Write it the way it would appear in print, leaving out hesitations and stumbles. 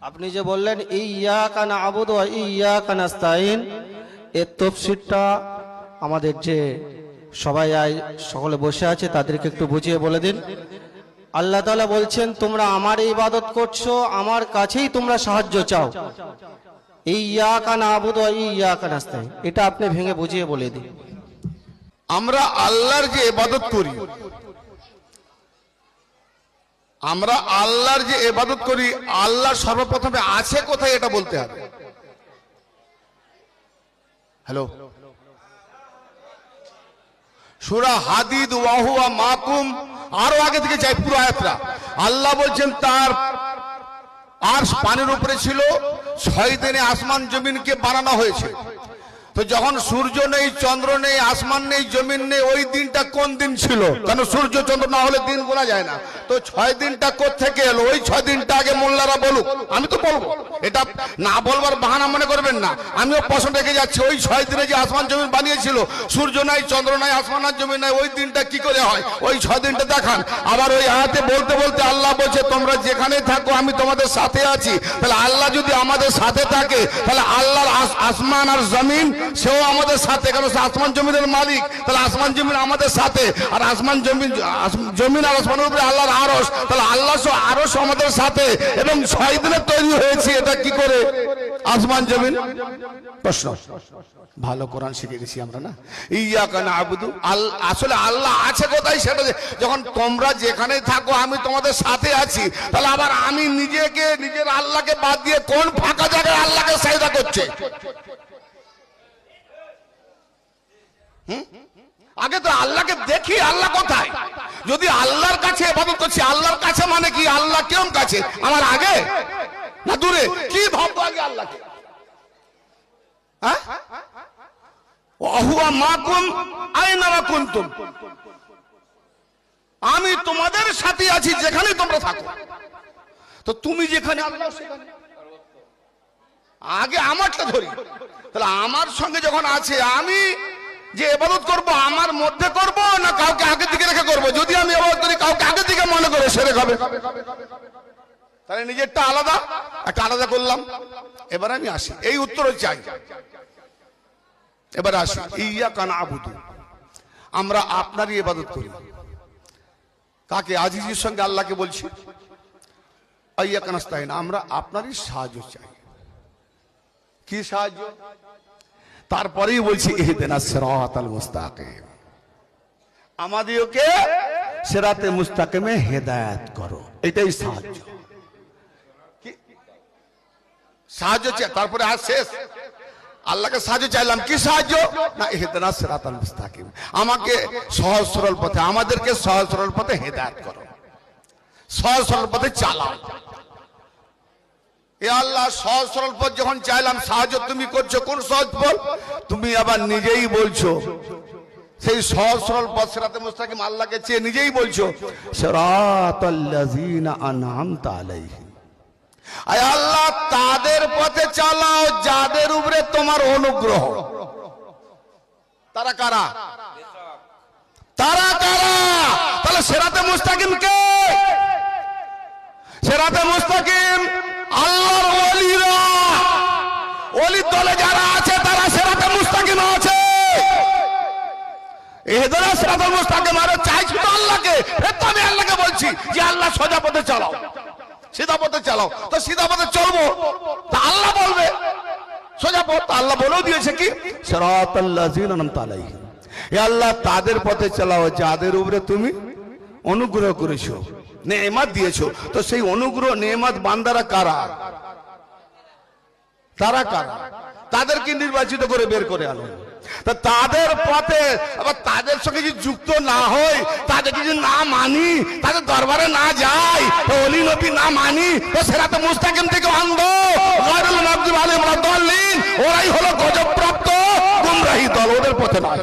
আপনি যে বললেন ইয়্যাকা না'বুদু ওয়া ইয়্যাকা নাস্তাঈন, এর তাফসীরটা আমাদের যে সবাই সকলে বসে আছে তাদেরকে একটু বুঝিয়ে বলে দিন। আল্লাহ তাআলা বলছেন তোমরা আমার ইবাদত করছো, আমার কাছেই তোমরা সাহায্য চাও। ইয়্যাকা না'বুদু ওয়া ইয়্যাকা নাস্তাঈন, এটা আপনি ভেঙে বুঝিয়ে বলে দিন। আমরা আল্লাহর যে ইবাদত করি, আমরা আল্লাহর যে ইবাদত করি, আল্লাহ সর্বপ্রথমে আছে কোথায় এটা বলতে হবে। হ্যালো, সূরা হাদিদ ওয়া হুয়া মাকুম, আরো আগে থেকে যাই পুরো আয়াতটা। আল্লাহ বলছেন তার আরশ পানির উপরে ছিল, 6 দিনে আসমান জমিনকে বানানো হয়েছে। তো যখন সূর্য নেই, চন্দ্র নেই, আসমান নেই, জমিন নেই, ওই দিনটা কোন দিন ছিল? কারণ সূর্য চন্দ্র না হলে দিন গোনা যায় না। তো 6 দিনটা কোত্থেকে এলো? ওই 6 দিনটা আগে মোল্লারা বলুক, আমি তো বলবো। এটা না বলবার বাহানা মনে করবেন না, আমিও প্রশ্ন রেখে যাচ্ছি। ওই 6 দিনে যে আসমান জমিন বানিয়েছিল, সূর্য নাই, চন্দ্র নাই, আসমান আর জমিন নাই, ওই দিনটা কি করে হয়? ওই 6 দিনটা দেখান। আবার ওই আয়াতে বলতে বলতে আল্লাহ বলছে তোমরা যেখানে থাকো আমি তোমাদের সাথে আছি। তাহলে আল্লাহ যদি আমাদের সাথে থাকে, তাহলে আল্লাহর আসমান আর জমিন সেও আমাদের সাথে, কারণ আসমান জমিনের মালিক। তাহলে আসমান জমিন আমাদের সাথে, আর আসমান জমিন আর আসমানের উপরে আল্লাহর আরশ, তাহলে আল্লাহ আরশ আমাদের সাথে। এবং 6 দিনে তৈরি হয়েছে, এটা কি করে আসমান জমিন? প্রশ্ন। ভালো কোরআন শিখে গেছি আমরা না। ইয়্যাকা না'বুদু, আসলে আল্লাহ আছে কোথায় সেটা যখন তোমরা যেখানে থাকো আমি তোমাদের সাথে আছি, তাহলে আবার আমি নিজের আল্লাহকে বাদ দিয়ে কোন ফাঁকা জায়গায় আল্লাহকে সাজদা করছে? আগে তো আল্লাহকে দেখি, আল্লাহ কোথায়? যদি আল্লাহর কাছে ইবাদত করছি, আল্লাহর কাছে মানে কি? আল্লাহ কেমন কাছে? আমার আগে না দূরে? কি ভাববো আগে আল্লাহকে? হ্যাঁ, ওয়া মাকুম আইনা মা কুনতুম, আমি তোমাদের সাথে আছি যেখানে তোমরা থাকো। তো তুমি যেখানে, আল্লাহ সেখানে। আগে আমারটা ধরি। তাহলে আমার সঙ্গে যখন আছে, আমি যে ইবাদত করব আমার মধ্যে করব না কাউকে আগে দিকে রেখে করব? যদি আমি ইবাদত করি কাউকে আগে দিকে মনে করে, সেরে খাবে। তাহলে নিজেরটা আলাদা, একটা আলাদা করলাম। এবার আমি আসি, এই উত্তর চাই। এবার আসি, ইয়্যাকা না'বুদু, আমরা আপনারই ইবাদত করি। কাকে? আজিজের সঙ্গে আল্লাহকে বলছি। ইয়্যাকা নাস্তাঈন, আমরা আপনারই সাহায্য চাই। কি সাহায্য? তারপরেই বলছি ইহদিনাস সিরাতাল মুস্তাকিম, আমাদেরকে সিরাতে মুস্তাকিমে হেদায়েত করো। এটাই সাহায্য। কি সাহায্য চাই? তারপরে আর শেষ, আল্লাহকে সাহায্য চাইলাম। কি সাহায্য? না, ইহদিনাস সিরাতাল মুস্তাকিম, আমাকে সহজ সরল পথে, আমাদেরকে সহজ সরল পথে হেদায়েত করো, সহজ সরল পথে চালাও। এ আল্লাহ, সহজ সরল পথ যখন চাইলাম, সাহায্য তুমি করছো। কোন সহজ পথ? তুমি আবার নিজেই বলছো সেই সহজ সরল পথ সিরাতে মুস্তাকিম আল্লাহকে চেয়ে নিজেই বলছো সিরাতাল্লাযীনা আন'আমতা আলাইহিম, আয় আল্লাহ তাদের পথে চালাও যাদের উপরে তোমার অনুগ্রহ। তারা কারা? তারা কারা? তাহলে সিরাতে মুস্তাকিম কে? সিরাতে মুস্তাকিম আল্লাহর ওলিরা, ওলির দলে যারা আছে তারা সিরাতে মুস্তাকিম আছে। ইহদিনাস সিরাতাল মুস্তাকিম, আর চাইছি তো আল্লাহকে। তো আমি আল্লাহকে বলছি যে আল্লাহ সোজা পথে চালাও, সিধা পথে চালাও। তো সিধা পথে চলবো, তা আল্লাহ বলবে সোজা পথ। আল্লাহ বলেও দিয়েছে কি সিরাতাল্লাযীনা আন'আমতা আলাইহিম, এ আল্লাহ তাদের পথে চালাও যাদের উপরে তুমি অনুগ্রহ করেছো, নেয়ামত দিয়েছো। তো সেই অনুগ্রহ নেয়ামত বান্দারা কারা? তারা কারা? তাদেরকে নির্বাচিত করে বের করে আনো। তা তাদের পথে আবার তাদের সঙ্গে যদি যুক্ত না হই, তাদের যদি না মানি, তাদের দরবারে না যাই, ওলি নবী না মানি, তো সিরাতে মুস্তাকিম থেকে অন্ধ, গায়রুল মাগদুবি আলাইহিম ওয়ালাদ-দাল্লিন, ওরাই হলো গজবপ্রাপ্ত গুমরাহী দল, ওদের পথে নয়।